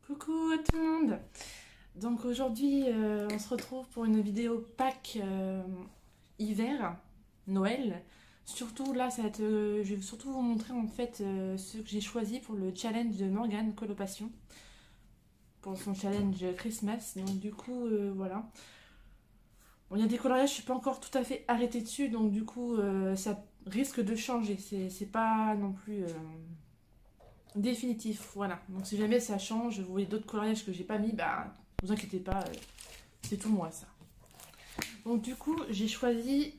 Coucou à tout le monde. Donc aujourd'hui on se retrouve pour une vidéo Pâques hiver, Noël. Surtout là ça va être, je vais surtout vous montrer en fait ce que j'ai choisi pour le challenge de Morgane Coloration. Pour son challenge Christmas. Donc du coup voilà. Bon, il y a des coloriages, je suis pas encore tout à fait arrêtée dessus, donc du coup ça risque de changer. C'est pas non plus définitif, voilà. Donc si jamais ça change, vous voyez d'autres coloriages que j'ai pas mis, bah vous inquiétez pas, c'est tout moi ça. Donc du coup j'ai choisi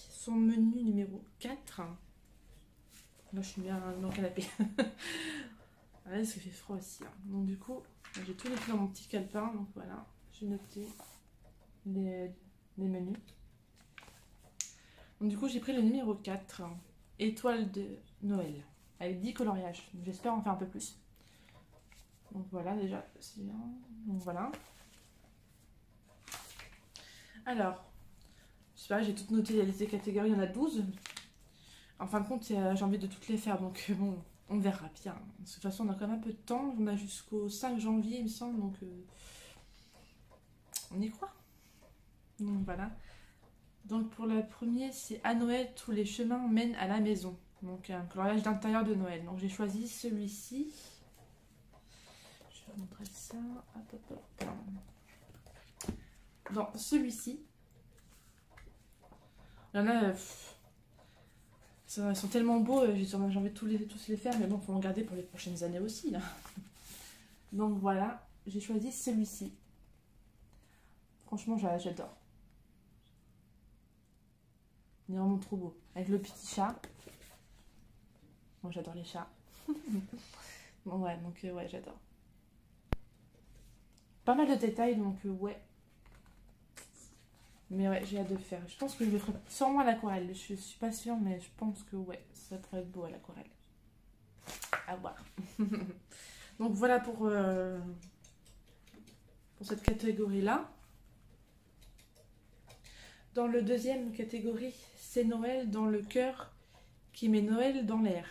son menu numéro 4. Là je suis bien dans le canapé. Ah, parce qu'il fait froid aussi. Hein. Donc du coup j'ai tout noté dans mon petit calepin, donc voilà, j'ai noté les menus. Donc du coup j'ai pris le numéro 4, étoile de Noël, avec 10 coloriages. J'espère en faire un peu plus. Donc voilà, déjà, c'est bien. Donc voilà. Alors, je sais pas, j'ai tout noté, les catégories, il y en a 12. En fin de compte, j'ai envie de toutes les faire, donc bon, on verra bien. De toute façon, on a quand même un peu de temps. On a jusqu'au 5 janvier, il me semble, donc on y croit. Donc voilà. Donc pour le premier, c'est à Noël, tous les chemins mènent à la maison. Donc un coloriage d'intérieur de Noël. Donc j'ai choisi celui-ci. Je vais vous montrer ça. Hop, hop, hop. Dans celui-ci, il y en a... ils sont tellement beaux, j'ai envie de tous les faire, mais bon, il faut en garder pour les prochaines années aussi. Hein. Donc voilà, j'ai choisi celui-ci. Franchement, j'adore. Il est vraiment trop beau. Avec le petit chat. Moi, j'adore les chats. Bon, ouais, donc ouais, j'adore. Pas mal de détails, donc ouais. Mais ouais, j'ai hâte de le faire. Je pense que je le ferai sûrement à l'aquarelle. Je suis pas sûre, mais je pense que ouais, ça pourrait être beau à l'aquarelle. À voir. Donc voilà pour cette catégorie-là. Dans le deuxième catégorie, c'est Noël dans le cœur qui met Noël dans l'air.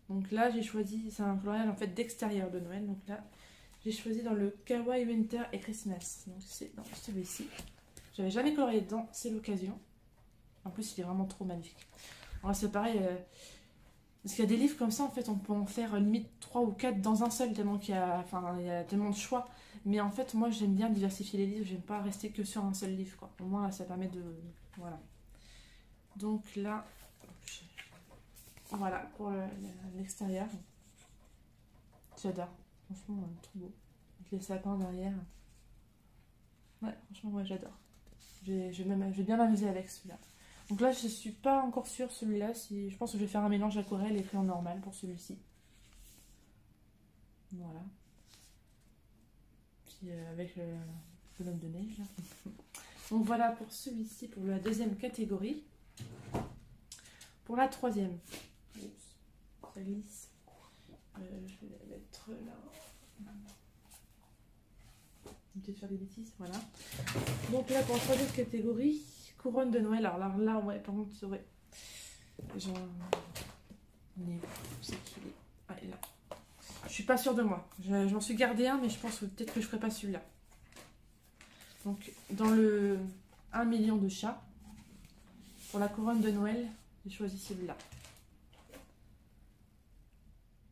Donc là, j'ai choisi, c'est un coloriage en fait d'extérieur de Noël. Donc là, j'ai choisi dans le Kawaii Winter et Christmas. Donc c'est dans celui-ci. J'avais jamais colorié dedans, c'est l'occasion. En plus, il est vraiment trop magnifique. Alors c'est pareil, parce qu'il y a des livres comme ça, en fait, on peut en faire limite 3 ou 4 dans un seul, tellement qu'il y a, enfin, il y a tellement de choix. Mais en fait, moi, j'aime bien diversifier les livres, j'aime pas rester que sur un seul livre, quoi. Au moins, ça permet de... Voilà. Donc là, voilà, pour l'extérieur. J'adore. Franchement, trop beau. Avec les sapins derrière. Ouais, franchement, ouais, j'adore. Je vais bien m'amuser avec celui-là. Donc là, je suis pas encore sûre celui-là. Si, je pense que je vais faire un mélange aquarelle et crayon normal pour celui-ci. Voilà. Puis avec le bonhomme de neige. Là. Donc voilà pour celui-ci, pour la deuxième catégorie. Pour la troisième. Oups, ça glisse. Je vais la mettre là. Peut-être faire des bêtises, voilà. Donc là, pour la troisième catégorie, couronne de Noël. Alors là, ouais, par contre, ouais. J'en ai... C'est qu'il est... Ah, là. Je suis pas sûre de moi. J'en suis gardé un, mais je pense que peut-être que je ferai pas celui-là. Donc, dans le 1 million de chats, pour la couronne de Noël, j'ai choisi celui-là.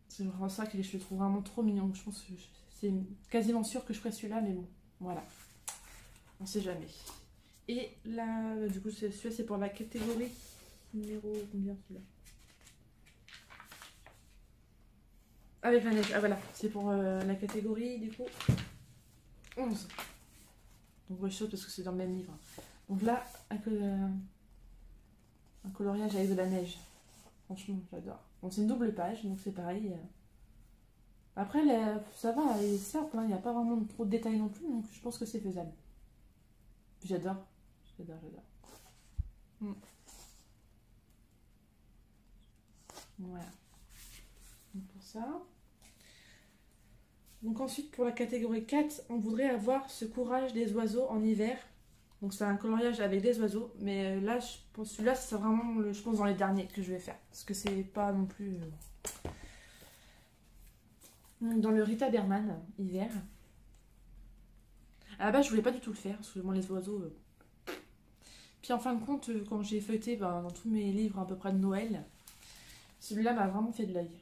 C'est vraiment ça que je le trouve vraiment trop mignon. Je pense que c'est quasiment sûr que je ferai celui-là, mais bon, voilà. On sait jamais. Et là, du coup, celui-là, c'est pour la catégorie numéro combien celui-là? Avec la neige. Ah voilà, c'est pour la catégorie, du coup, 11. Donc, ouais, je saute parce que c'est dans le même livre. Donc là, un coloriage avec de la neige. Franchement, j'adore. Bon, c'est une double page, donc c'est pareil. Après, ça va, il est simple, hein, il n'y a pas vraiment trop de détails non plus, donc je pense que c'est faisable. J'adore. J'adore. Voilà. Donc pour ça. Donc ensuite, pour la catégorie 4, on voudrait avoir ce courage des oiseaux en hiver. Donc c'est un coloriage avec des oiseaux, mais là, pour celui-là, c'est vraiment, je pense, dans les derniers que je vais faire. Parce que c'est pas non plus... Dans le Rita Berman, hiver. À la base, je voulais pas du tout le faire, parce que moi, les oiseaux... Puis en fin de compte, quand j'ai feuilleté dans tous mes livres à peu près de Noël, celui-là m'a vraiment fait de l'œil.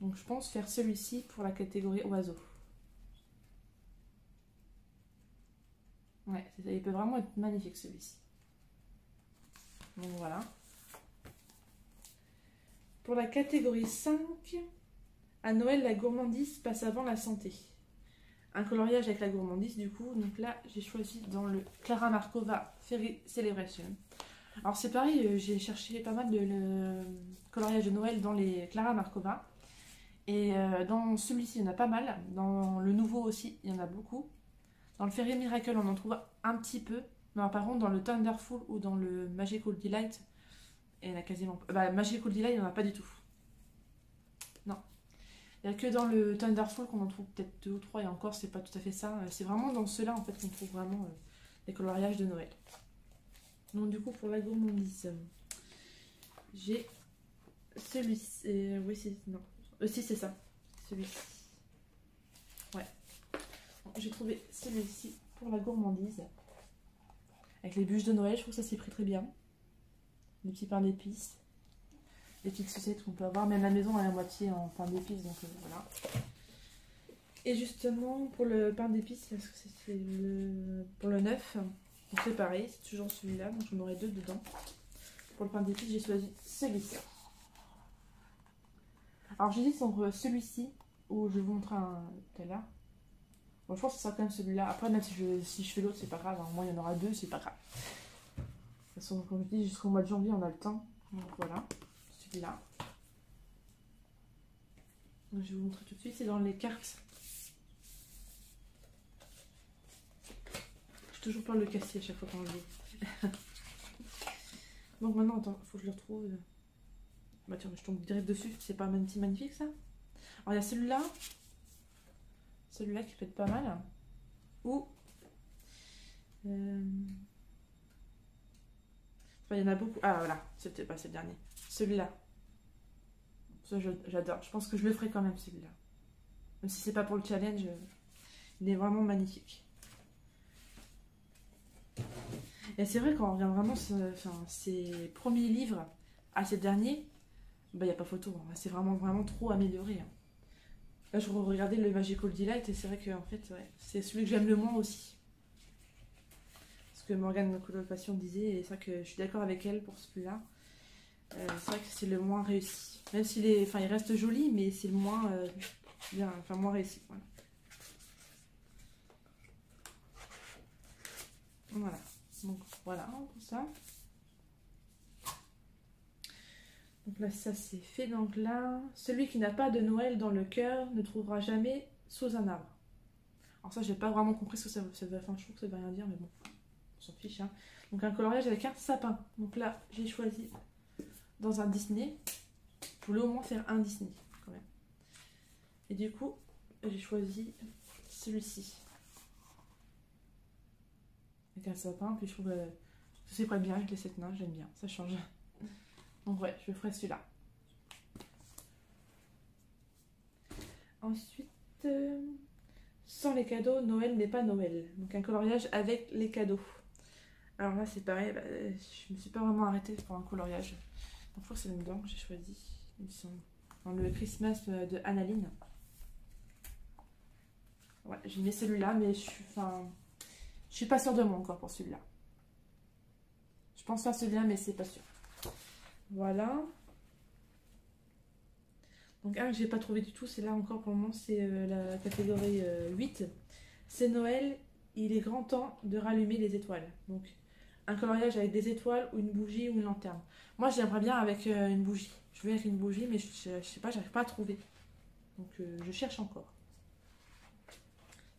Donc je pense faire celui-ci pour la catégorie oiseaux. Ouais, il peut vraiment être magnifique celui-ci. Donc voilà. Pour la catégorie 5, à Noël, la gourmandise passe avant la santé. Un coloriage avec la gourmandise du coup. Donc là, j'ai choisi dans le Clara Markova Fairy Celebration. Alors c'est pareil, j'ai cherché pas mal de coloriage de Noël dans les Clara Markova. Et dans celui-ci, il y en a pas mal. Dans le nouveau aussi, il y en a beaucoup. Dans le Fairy Miracle, on en trouve un petit peu. Mais par contre, dans le Thunderful ou dans le Magical Delight, il y en a quasiment pas. Bah, Magical Delight, il n'y en a pas du tout. Non. Il n'y a que dans le Thunderful qu'on en trouve peut-être 2 ou 3. Et encore, c'est pas tout à fait ça. C'est vraiment dans ceux-là, en fait, qu'on trouve vraiment les coloriages de Noël. Donc, du coup, pour la gourmandise, j'ai celui-ci. Oui, c'est... Non. Si, c'est ça. Celui-ci. Ouais. J'ai trouvé celui-ci pour la gourmandise. Avec les bûches de Noël, je trouve que ça s'y pris très bien. Les petits pains d'épices. Les petites sucettes qu'on peut avoir. Même la maison, elle est à moitié en pain d'épices. Donc voilà. Et justement, pour le pain d'épices, parce que c'est pour le 9, c'est pareil. C'est toujours celui-là. Donc j'en aurai 2 dedans. Pour le pain d'épices, j'ai choisi celui-ci. Alors j'hésite entre celui-ci, où je vais vous montrer tout à l'heure. Bon, je pense que ce sera quand même celui-là. Après, même si je fais l'autre, c'est pas grave. Au moins, il y en aura 2, c'est pas grave. De toute façon, comme je dis, jusqu'au mois de janvier, on a le temps. Donc voilà, celui-là. Je vais vous montrer tout de suite. C'est dans les cartes. J'ai toujours peur de le casser à chaque fois qu'on le lit. Donc maintenant, attends, faut que je le retrouve. Bah tiens, je tombe direct dessus. C'est pas un petit magnifique ça? Alors il y a celui-là. Celui-là qui peut être pas mal. Ou... il y en a beaucoup. Ah voilà, c'était pas ce dernier. Celui-là. Ça j'adore. Je pense que je le ferai quand même celui-là. Même si c'est pas pour le challenge. Il est vraiment magnifique. Et c'est vrai quand on regarde vraiment ces premiers livres à ces derniers, bah il n'y a pas photo. Hein. C'est vraiment trop amélioré. Hein. Là je regardais le Magical Delight et c'est vrai que en fait ouais, c'est celui que j'aime le moins aussi. Ce que Morgane Coloration disait, et c'est vrai que je suis d'accord avec elle pour celui-là. C'est vrai que c'est le moins réussi. Même s'il est, il reste joli, mais c'est le moins bien, moins réussi. Voilà. Voilà. Donc voilà tout ça. Donc là ça c'est fait. Donc là, celui qui n'a pas de Noël dans le cœur ne trouvera jamais sous un arbre. Alors ça j'ai pas vraiment compris ce que ça veut. Enfin je trouve que ça veut rien dire, mais bon, on s'en fiche. Hein. Donc un coloriage avec un sapin. Donc là j'ai choisi dans un Disney. Je voulais au moins faire un Disney quand même. Et du coup j'ai choisi celui-ci. Avec un sapin, puis je trouve que c'est pas bien avec les 7 nains, j'aime bien, ça change. Donc ouais, je ferai celui-là. Ensuite, sans les cadeaux, Noël n'est pas Noël. Donc un coloriage avec les cadeaux. Alors là c'est pareil, je me suis pas vraiment arrêtée pour un coloriage. Donc je crois que c'est là-dedans que j'ai choisi. Ils sont dans le Christmas de Annaline. Ouais, j'ai mis celui-là, mais je suis pas sûre de moi encore pour celui-là. Je pense faire celui-là, mais c'est pas sûr. Voilà. Donc un que j'ai pas trouvé du tout, c'est là encore pour le moment, c'est la catégorie 8. C'est Noël, il est grand temps de rallumer les étoiles. Donc un coloriage avec des étoiles ou une bougie ou une lanterne. Moi j'aimerais bien avec une bougie. Je veux avec une bougie, mais je sais pas, j'arrive pas à trouver. Donc je cherche encore.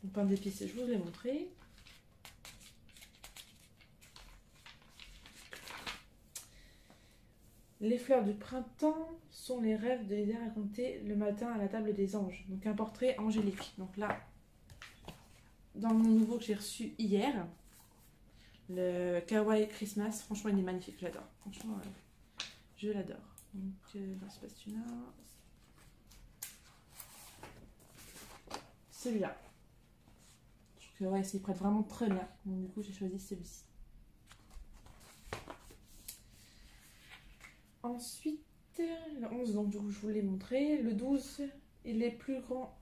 Donc pain d'épices, je vous l'ai montré. Les fleurs du printemps sont les rêves de l'idée racontés le matin à la table des anges. Donc un portrait angélique. Donc là, dans mon nouveau que j'ai reçu hier, le Kawaii Christmas, franchement il est magnifique, j'adore. Franchement, je l'adore. Donc là, c'est pas celui-là. celui-là. Je trouve que ouais, il prête vraiment très bien. Donc du coup, j'ai choisi celui-ci. Ensuite, le 11, donc je vous l'ai montré. Le 12, il est plus grand.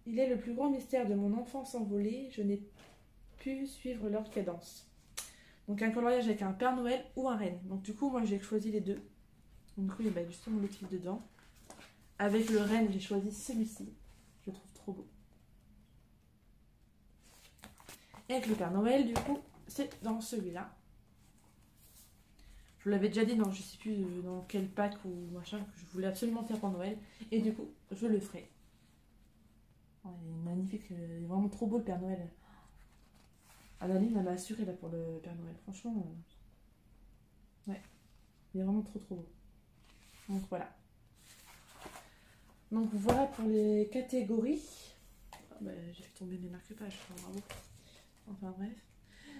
Il est le plus grand mystère de mon enfance envolée. Je n'ai pu suivre leur cadence. Donc un coloriage avec un Père Noël ou un renne. Donc du coup, moi j'ai choisi les deux. Donc du coup, il y a justement le clip dedans. Avec le renne, j'ai choisi celui-ci. Je le trouve trop beau. Et avec le Père Noël, du coup, c'est dans celui-là. Je vous l'avais déjà dit dans je sais plus dans quel pack ou machin que je voulais absolument faire pour Noël. Et du coup, je le ferai. Oh, il est magnifique, il est vraiment trop beau le Père Noël. Analine, elle m'a assuré là pour le Père Noël. Franchement, ouais, il est vraiment trop trop beau. Donc voilà. Donc voilà pour les catégories. Ah, bah, j'ai fait tomber mes marque-pages, bravo. Enfin bref.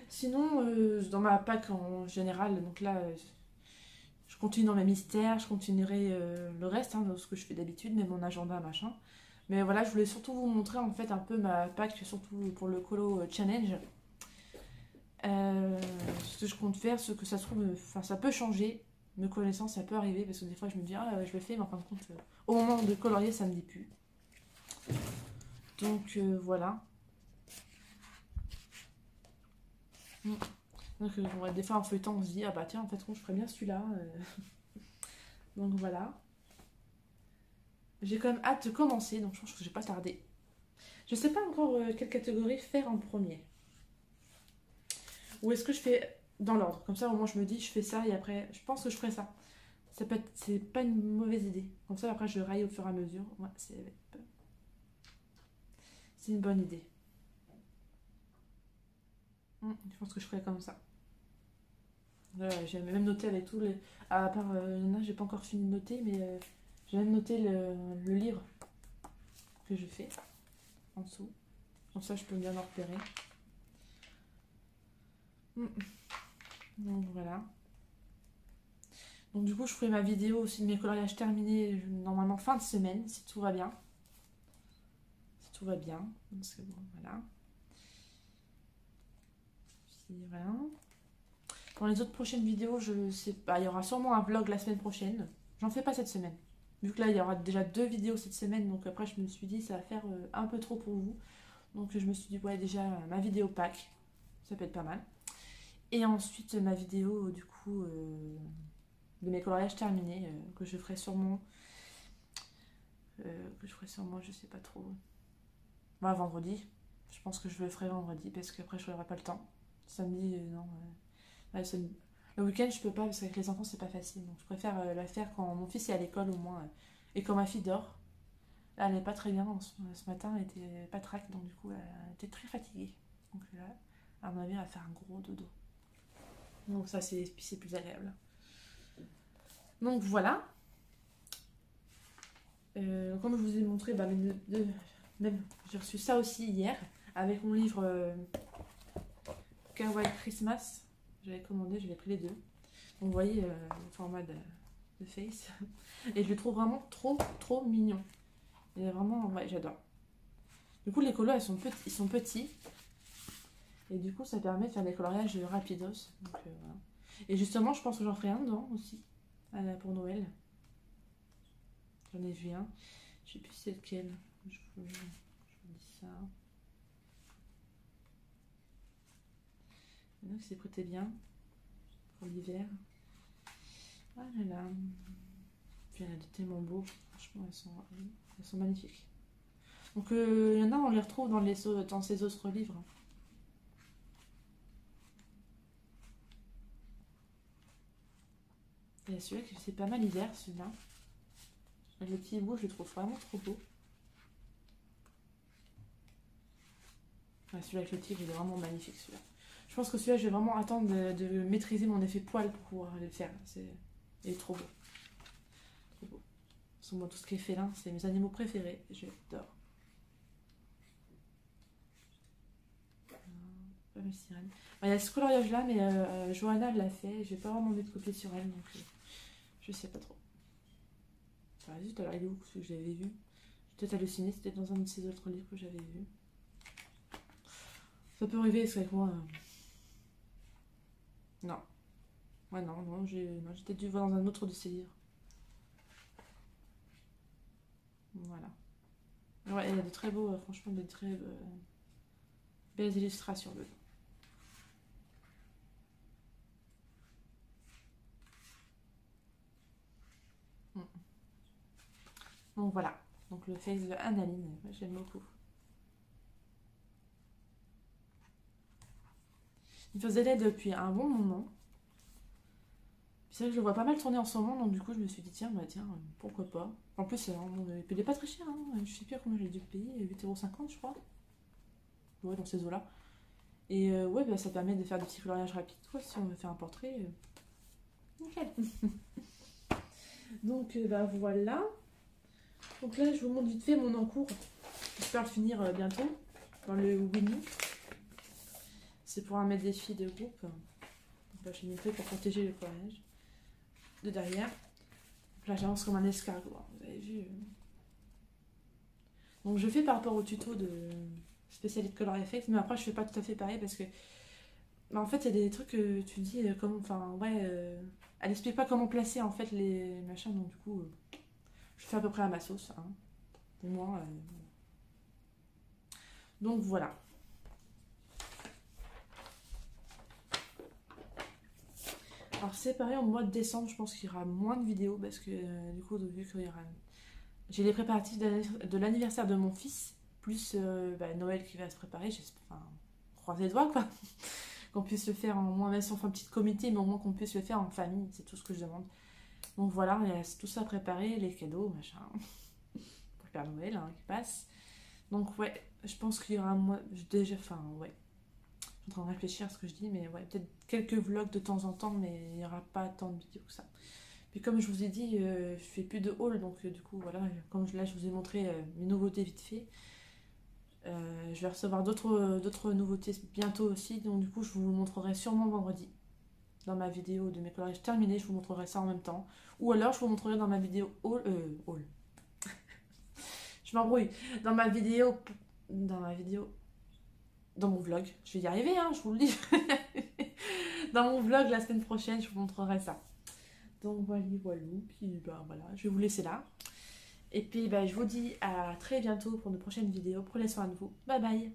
Sinon, dans ma pack en général, donc là, je continue dans mes mystères, je continuerai le reste, hein, de ce que je fais d'habitude, même mon agenda, machin. Mais voilà, je voulais surtout vous montrer en fait un peu ma pack, surtout pour le colo challenge. Ce que je compte faire, ce que ça se trouve, enfin ça peut changer, me connaissant, ça peut arriver, parce que des fois je me dis, ah je le fais, mais en fin de compte, au moment de colorier, ça me dit plus. Donc voilà. Donc des fois en feuilletant, on se dit, ah bah tiens, en fait, je ferais bien celui-là. Donc voilà. J'ai quand même hâte de commencer, donc je pense que je vais pas tarder. Je sais pas encore quelle catégorie faire en premier. Ou est-ce que je fais dans l'ordre? Comme ça, au moins, je me dis, je fais ça et après, je pense que je ferai ça. C'est pas une mauvaise idée. Comme ça, après, je raille au fur et à mesure. Ouais, c'est une bonne idée. Je pense que je ferai comme ça. J'ai même noté avec tous les... À part, j'ai pas encore fini de noter, mais j'ai même noté le livre que je fais en dessous. Comme ça, je peux bien en repérer. Donc voilà. Donc du coup, je ferai ma vidéo aussi de mes coloriages terminés normalement fin de semaine, si tout va bien. Si tout va bien. Parce que bon, voilà. Puis voilà. Dans les autres prochaines vidéos, je sais pas, il y aura sûrement un vlog la semaine prochaine. J'en fais pas cette semaine. Vu que là, il y aura déjà 2 vidéos cette semaine, donc après, je me suis dit, ça va faire un peu trop pour vous. Donc je me suis dit, ouais, déjà, ma vidéo pack, ça peut être pas mal. Et ensuite, ma vidéo, du coup, de mes coloriages terminés, que je ferai sûrement, je sais pas trop, bah, vendredi. Je pense que je le ferai vendredi, parce qu'après, je n'aurai pas le temps. Samedi, non. Ouais, le week-end, je peux pas, parce qu'avec les enfants, c'est pas facile. Donc je préfère la faire quand mon fils est à l'école, au moins, et quand ma fille dort. Là, elle n'est pas très bien. Ce matin, elle était pas trac, donc du coup, elle était très fatiguée. Donc là, à mon avis, elle va faire un gros dodo. Donc ça, c'est plus agréable. Donc voilà. Comme je vous ai montré, bah, même j'ai reçu ça aussi hier, avec mon livre Kawaii Christmas. J'avais commandé, je l'ai pris les deux. Donc vous voyez le format de face. Et je le trouve vraiment trop mignon. Il est vraiment, ouais, j'adore. Du coup, les colos, ils sont petits. Et du coup, ça permet de faire des coloriages rapidos. Donc, voilà. Et justement, je pense que j'en ferai un dedans aussi, pour Noël. J'en ai vu un. Je sais plus c'est lequel. Je vous dis ça. Donc, c'est prêté bien pour l'hiver. Ah là là. Puis elle a des tellement beaux. Franchement, elles sont magnifiques. Donc, il y en a, on les retrouve dans ces autres livres. Et celui-là, c'est pas mal hiver, celui-là. Avec le petit bout, je le trouve vraiment trop beau. Ouais, celui-là avec le tigre, il est vraiment magnifique, celui-là. Je pense que celui-là, je vais vraiment attendre de maîtriser mon effet poil pour pouvoir le faire. Il est trop beau. Trop beau. Moi, tout ce qui est félin, c'est mes animaux préférés. J'adore. Pas mal sirène. Il y a ce coloriage-là, mais Johanna l'a fait. J'ai pas vraiment envie de copier sur elle, donc je sais pas trop. Zut, alors il est où celui que j'avais vu? peut-être halluciné, c'était dans un de ces autres livres que j'avais vu. Ça peut arriver, parce qu'avec moi... Non. Ouais, non, j'ai peut-être dû voir dans un autre de ces livres. Voilà. Ouais, il y a de très beaux, franchement, de très belles illustrations dedans. Donc voilà. Donc le face de Annaline, j'aime beaucoup. Il faisait l'aide depuis un bon moment. C'est vrai que je le vois pas mal tourner en ce moment, donc du coup je me suis dit tiens, pourquoi pas. En plus, il est pas très cher, hein. Je sais plus combien j'ai dû payer, 8,50 € je crois. Ouais, dans ces eaux-là. Et ouais, bah, ça permet de faire des petits coloriages rapides, quoi, si on veut faire un portrait. Nickel. Donc bah voilà. Donc là, je vous montre vite fait mon encours. J'espère le finir bientôt, dans le Winnie. C'est pour un mettre des filles de groupe. Donc là, j'ai mis le fait pour protéger le coloriage de derrière. Donc là, j'avance comme un escargot, hein, vous avez vu. Donc je fais par rapport au tuto de Spécialiste Color Effect, mais après je fais pas tout à fait pareil parce que bah, en fait il y a des trucs que tu dis comment, enfin ouais, elle explique pas comment placer en fait les machins, donc du coup je fais à peu près à ma sauce, hein, pour moi. Donc voilà. Alors c'est pareil, au mois de décembre je pense qu'il y aura moins de vidéos parce que du coup vu qu'il y aura... J'ai les préparatifs de l'anniversaire de mon fils, plus Noël qui va se préparer, j'espère, enfin, croisez les doigts quoi, qu'on puisse le faire en moins, même si on fait un petit comité, mais au moins qu'on puisse le faire en famille, c'est tout ce que je demande. Donc voilà, il y a tout ça à préparer, les cadeaux, machin, pour le Père Noël hein, qui passe. Donc ouais, je pense qu'il y aura déjà, enfin ouais, je suis en train de réfléchir à ce que je dis, mais ouais, peut-être quelques vlogs de temps en temps, mais il n'y aura pas tant de vidéos que ça. Puis comme je vous ai dit, je fais plus de haul, donc du coup voilà, comme là je vous ai montré mes nouveautés vite fait. Je vais recevoir d'autres nouveautés bientôt aussi, donc du coup je vous montrerai sûrement vendredi. Dans ma vidéo de mes coloriages terminés, je vous montrerai ça en même temps. Ou alors je vous montrerai dans ma vidéo haul. Je m'embrouille. Dans ma vidéo. Dans mon vlog. Je vais y arriver, hein, je vous le dis. Dans mon vlog la semaine prochaine, je vous montrerai ça. Donc voilà, puis bah, voilà, je vais vous laisser là. Et puis bah, je vous dis à très bientôt pour de prochaines vidéos. Prenez soin de vous. Bye bye.